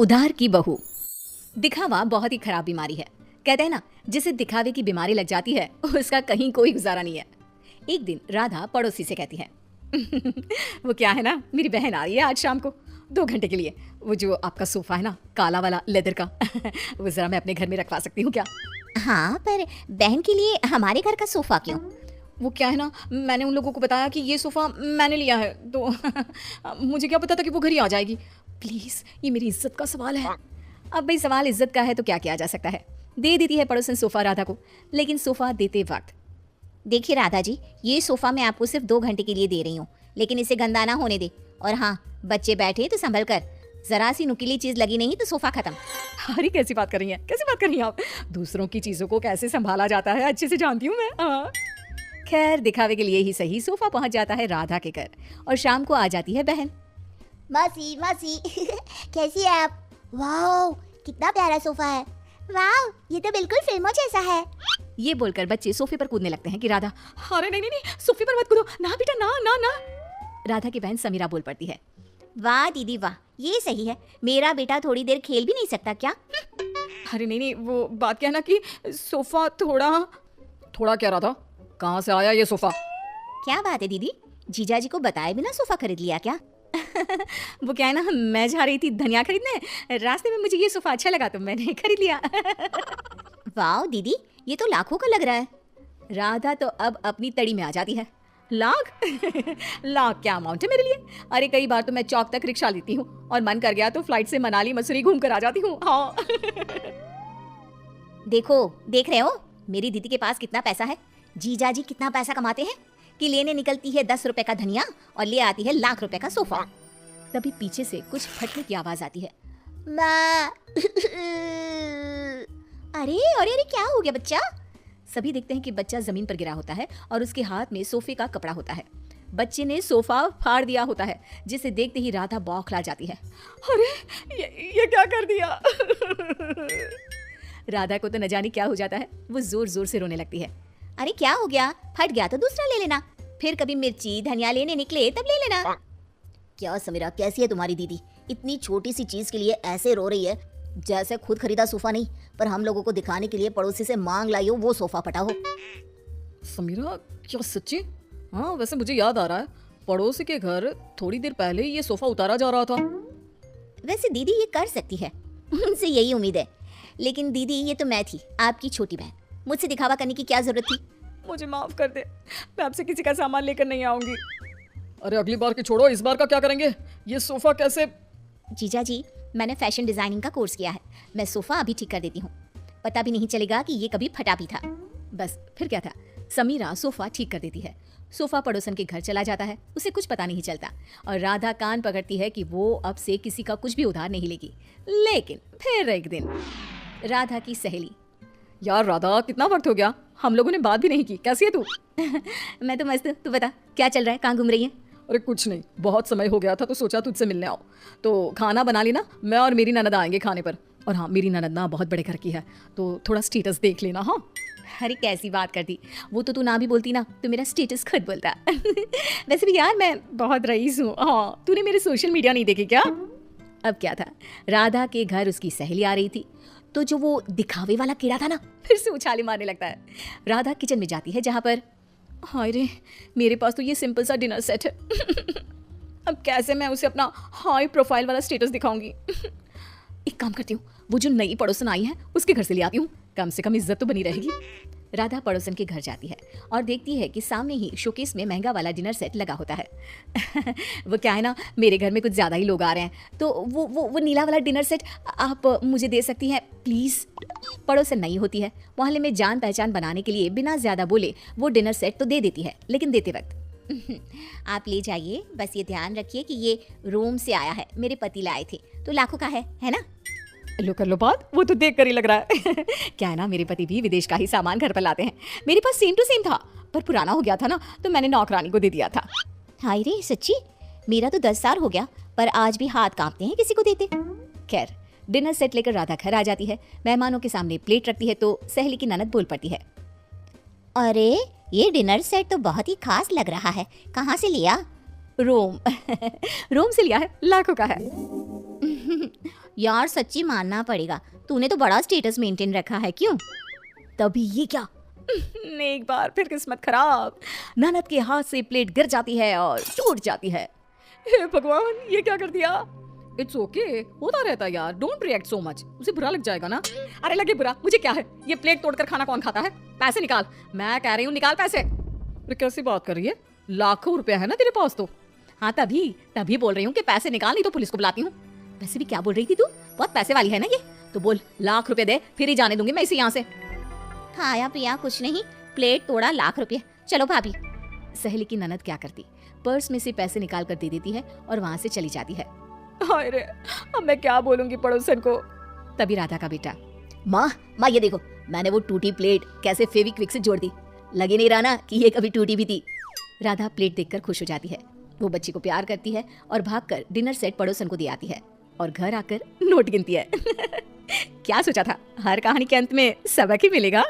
उधार की बहू। दिखावा बहुत ही खराब बीमारी है। कहते हैं ना, जिसे दिखावे की बीमारी लग जाती है उसका कहीं कोई गुजारा नहीं है। एक दिन राधा पड़ोसी से कहती है वो क्या है ना, मेरी बहन आ रही है आज शाम को 2 घंटे के लिए। वो जो आपका सोफा है ना, काला वाला लेदर का वो जरा मैं अपने घर में रखवा सकती हूँ क्या? हाँ, पर बहन के लिए हमारे घर का सोफा क्यों? वो क्या है ना, मैंने उन लोगों को बताया कि ये सोफा मैंने लिया है, तो मुझे क्या पता था कि वो घर ही आ जाएगी। प्लीज, ये मेरी इज्जत का सवाल है। अब भाई सवाल इज्जत का है तो क्या किया जा सकता है। दे देती है पड़ोसन सोफा राधा को, लेकिन सोफा देते वक्त, देखिए राधा जी, ये सोफा मैं आपको सिर्फ 2 घंटे के लिए दे रही हूँ, लेकिन इसे गंदा ना होने दे। और हाँ, बच्चे बैठे तो संभल कर, जरा सी नुकीली चीज लगी नहीं तो सोफा खत्म। अरे कैसी बात कर रही हैं, कैसी बात कर रही हैं आप? दूसरों की चीजों को कैसे संभाला जाता है अच्छे से जानती हूँ मैं। खैर, दिखावे के लिए ही सही, सोफा पहुंच जाता है राधा के घर और शाम को आ जाती है बहन। मासी मासी कैसी है आप? वाह, कितना प्यारा सोफा है। वाह, ये तो बिल्कुल फिल्मों जैसा है। ये बोलकर बच्चे सोफे पर कूदने लगते हैं कि राधा, अरे नहीं नहीं नहीं, सोफे पर मत कूदो ना बेटा, ना ना ना। राधा की बहन समीरा बोल पड़ती है, वाह दीदी वाह, ये सही है। मेरा बेटा थोड़ी देर खेल भी नहीं सकता क्या? अरे नहीं नहीं, वो बात क्या है ना कि सोफा थोड़ा क्या राधा, कहाँ से आया ये सोफा? क्या बात है दीदी, जीजा जी को बताए बिना सोफा खरीद लिया क्या? वो क्या है ना, मैं जा रही थी धनिया खरीदने, रास्ते में मुझे ये सोफा अच्छा लगा तो मैंने खरीद लिया। वाह दीदी, ये तो लाखों का लग रहा है। राधा तो अब अपनी तड़ी में आ जाती है। लाख? लाख क्या अमाउंट है मेरे लिए। अरे कई बार तो मैं चौक तक रिक्शा लेती हूँ और मन कर गया तो फ्लाइट से मनाली मसूरी घूम कर आ जाती हूँ। हाँ। देख रहे हो मेरी दीदी के पास कितना पैसा है। जीजा जी कितना पैसा कमाते हैं कि लेने निकलती है 10 रुपए का धनिया और ले आती है लाख रुपए का सोफा। तभी पीछे से कुछ फटने की आवाज आती है। माँ। अरे अरे अरे, क्या हो गया बच्चा? सभी देखते हैं कि बच्चा जमीन पर गिरा होता है और उसके हाथ में सोफे का कपड़ा होता है। बच्चे ने सोफा फाड़ दिया होता है, जिसे देखते ही राधा बौखला जाती है। अरे ये क्या कर दिया? राधा को तो न जाने क्या हो जाता है, वो जोर जोर से रोने लगती है। अरे क्या हो गया? फट गया तो दूसरा ले लेना, फिर कभी मिर्ची धनिया लेने निकले तब ले लेना। क्या समीरा, कैसी है तुम्हारी दीदी? इतनी छोटी सी चीज के लिए ऐसे रो रही है जैसे खुद खरीदा सोफा नहीं, पर हम लोगों को दिखाने के लिए पड़ोसी से मांग लाई हो वो सोफा फटा हो। समीरा, क्या सच्ची? हाँ, वैसे मुझे याद आ रहा है, पड़ोसी के घर थोड़ी देर पहले ये सोफा उतारा जा रहा था। वैसे दीदी ये कर सकती है, उनसे यही उम्मीद है। लेकिन दीदी, ये तो मैं थी, आपकी छोटी बहन, मुझसे दिखावा करने की क्या जरूरत थी? मुझे माफ कर दे, मैं आपसे किसी का सामान लेकर नहीं आऊंगी। अरे अगली बार की छोड़ो, इस बार का क्या करेंगे? ये सोफा कैसे? जीजा जी, मैंने फैशन डिजाइनिंग का कोर्स किया है, मैं सोफा अभी ठीक कर देती हूँ, पता भी नहीं चलेगा कि ये कभी फटा भी था। बस फिर क्या था, समीरा सोफा ठीक कर देती है। सोफा पड़ोसन के घर चला जाता है, उसे कुछ पता नहीं चलता और राधा कान पकड़ती है कि वो अब से किसी का कुछ भी उधार नहीं लेगी। लेकिन फिर एक दिन राधा की सहेली, यार राधा, कितना वक्त हो गया, हम लोगों ने बात भी नहीं की, कैसी है तू? मैं तो मस्त, तू बता क्या चल रहा है, कहाँ घूम रही है? अरे कुछ नहीं, बहुत समय हो गया था तो सोचा तुझसे मिलने आओ। तो खाना बना लेना, मैं और मेरी ननद आएंगे खाने पर। और हाँ, मेरी ननद ना बहुत बड़े घर की है, तो थोड़ा स्टेटस देख लेना। हाँ। अरे कैसी बात करती, वो तो तू ना भी बोलती ना तो मेरा स्टेटस खुद बोलता। वैसे भी यार मैं बहुत रईस हूँ। हाँ, तूने मेरे सोशल मीडिया नहीं देखे क्या? अब क्या था, राधा के घर उसकी सहेली आ रही थी, तो जो वो दिखावे वाला कीड़ा था ना, फिर से उछाले मारने लगता है। राधा किचन में जाती है, जहाँ पर, हाय रे, मेरे पास तो ये सिंपल सा डिनर सेट है। अब कैसे मैं उसे अपना हाई प्रोफाइल वाला स्टेटस दिखाऊंगी? एक काम करती हूँ, वो जो नई पड़ोसन आई है उसके घर से ले आती हूँ, कम से कम इज्जत तो बनी रहेगी। राधा पड़ोसन के घर जाती है और देखती है कि सामने ही शोकेस में महंगा वाला डिनर सेट लगा होता है। वो क्या है ना, मेरे घर में कुछ ज़्यादा ही लोग आ रहे हैं, तो वो नीला वाला डिनर सेट आप मुझे दे सकती हैं प्लीज़? पड़ोसन नहीं होती है, मोहल्ले में जान पहचान बनाने के लिए बिना ज़्यादा बोले वो डिनर सेट तो दे देती है, लेकिन देते वक्त, आप ले जाइए, बस ये ध्यान रखिए कि ये रोम से आया है, मेरे पति लाए थे, तो लाखों का है ना? लो कर लो बात, वो तो देख कर ही लग रहा है। क्या है ना, मेरे पति भी विदेश का ही सामान घर पर लाते हैं, मेरे पास सेम टू सेम था, पर पुराना हो गया था ना, तो मैंने नौकरानी को दे दिया था। हाय रे सच्ची, मेरा तो 10 साल हो गया, पर आज भी हाथ कांपते हैं किसी को देते। खैर, डिनर सेट लेकर राधा घर आ जाती है, मेहमानों के सामने प्लेट रखती है तो सहेली की ननद बोल पड़ती है, अरे ये डिनर सेट तो बहुत ही खास लग रहा है, कहाँ से लिया? रोम। रोम से लिया है, लाखों का है। यार सच्ची मानना पड़ेगा, तूने तो बड़ा स्टेटस मेंटेन रखा है। क्यों? तभी ये क्या एक बार फिर किस्मत खराब, ननद के हाथ से प्लेट गिर जाती है और टूट जाती है। हे भगवान, ये क्या कर दिया। इट्स ओके, होता रहता है यार, डोंट रिएक्ट सो मच, उसे बुरा लग जाएगा ना। अरे लगे बुरा, मुझे क्या है, ये प्लेट तोड़कर खाना कौन खाता है। पैसे निकाल, मैं कह रही हूँ निकाल पैसे। अरे कैसी बात कर रही है, लाखों रुपया है ना तेरे पास तो। हाँ तभी बोल रही हूँ कि पैसे निकाल, नहीं तो पुलिस को बुलाती हूँ। वैसे भी क्या बोल रही थी तू, बहुत पैसे वाली है ना ये, तो बोल लाख रुपए दे, फिर ही जाने दूंगी मैं इसे यहाँ से। खाया पिया कुछ नहीं, प्लेट तोड़ा लाख रुपए, चलो भाभी। सहेली की ननद क्या करती, पर्स में से पैसे निकाल कर दे देती है और वहां से चली जाती है। हाय रे, अब मैं क्या बोलूंगी पड़ोसन को। तभी राधा का बेटा, माँ ये देखो, मैंने वो टूटी प्लेट कैसे फेविक्विक से जोड़ दी, लगे नहीं रहा ना कि ये कभी टूटी भी थी। राधा प्लेट देखकर खुश हो जाती है, वो बच्ची को प्यार करती है और भागकर डिनर सेट पड़ोसन को दे आती है और घर आकर नोट गिनती है। क्या सोचा था, हर कहानी के अंत में सबक ही मिलेगा।